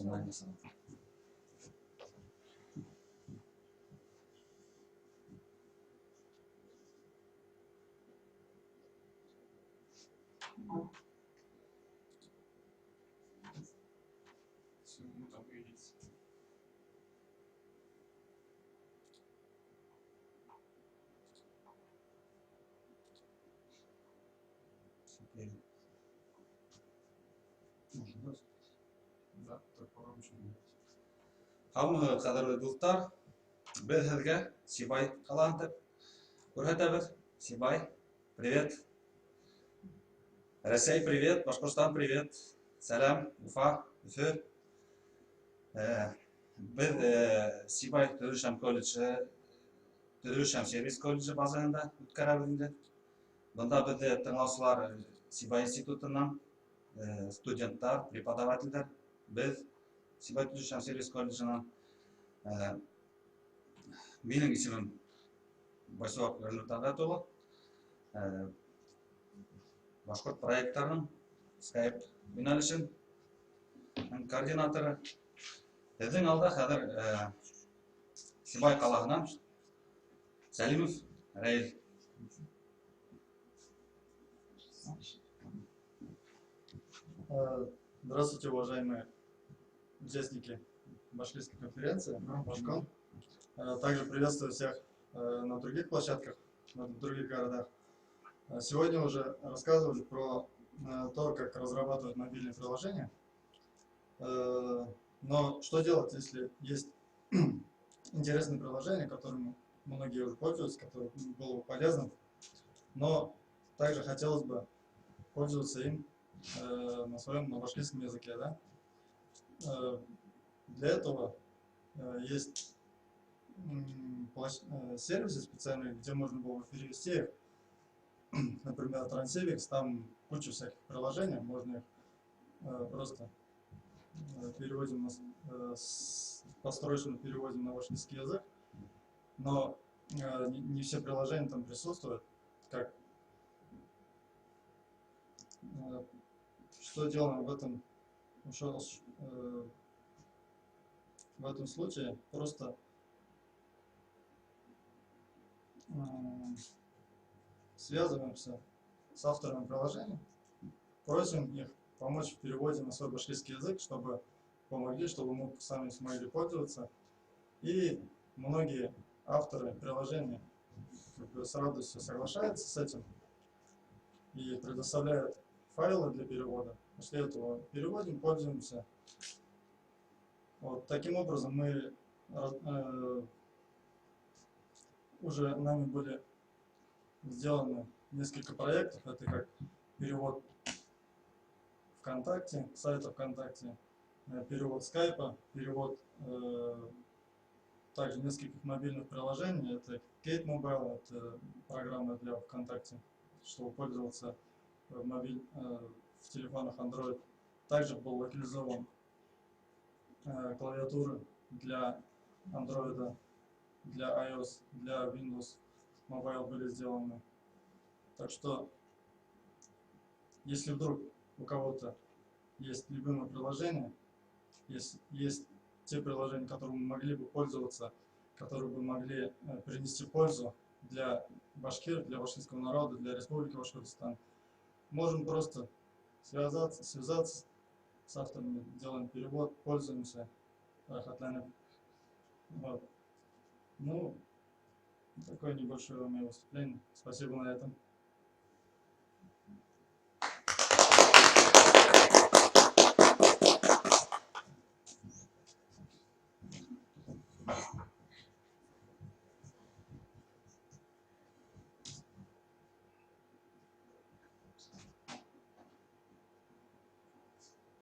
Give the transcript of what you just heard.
нажимаем на ссылку. Все, ну там видите. Теперь можно. Да, так погромче. Қадірлі достар, біз сізге Сибай қаланы көрсетеміз. Сибай, привет. Ресей, привет. Башқұртстан, привет. Сәлем, Уфа, Үфі. Біз Сибай Төрешем колледжі, Төрешем сервис колледжі базасында өткәрәбіз. Бұнда бізде тыңлаушылар Сибай институтынан студенттар, преподавательдер. Біз Сибай Төрешем сервис колледжінен. Менің есімім Байсуақ Нұртағатұлы. Башқұрт проекттарының Skype юнәлішін координаторы. Біздің алда қазір Сибай қаласынан Сәлимов Раил. Здравствуйте, уважаемые участники башкирской конференции. Башкон. Также приветствую всех на других площадках, в других городах. Сегодня уже рассказывали про то, как разрабатывать мобильные приложения. Но что делать, если есть интересные приложения, которыми многие уже пользуются, которые было бы полезно, но также хотелось бы пользоваться им на башкирском языке, да? Для этого есть сервисы специальные, где можно было бы перевести их. Например, Transivix, там куча всяких приложений, можно их просто переводим построчно переводим на башкирский язык, но не все приложения там присутствуют. Что делаем в этом случае? Просто связываемся с авторами приложения, просим их помочь в переводе на свой башкирский язык, чтобы помогли, чтобы мы сами смогли пользоваться. И многие авторы приложения с радостью соглашаются с этим и предоставляют файлы для перевода. После этого переводим, пользуемся. Вот таким образом мы уже нами были сделаны несколько проектов. Это как перевод ВКонтакте, сайта ВКонтакте, перевод скайпа, перевод также нескольких мобильных приложений. Это Kate Mobile, это программа для ВКонтакте, чтобы пользоваться в телефонах Android. Также был локализован клавиатуры для Android, для iOS, для Windows Mobile были сделаны. Так что, если вдруг у кого-то есть любимое приложение, есть те приложения, которыми мы могли бы пользоваться, которые бы могли принести пользу для башкир, для башкирского народа, для Республики Башкортостан, можем просто связаться с авторами, делаем перевод, пользуемся Хотлайном. Вот. Ну, такое небольшое у меня выступление. Спасибо на этом.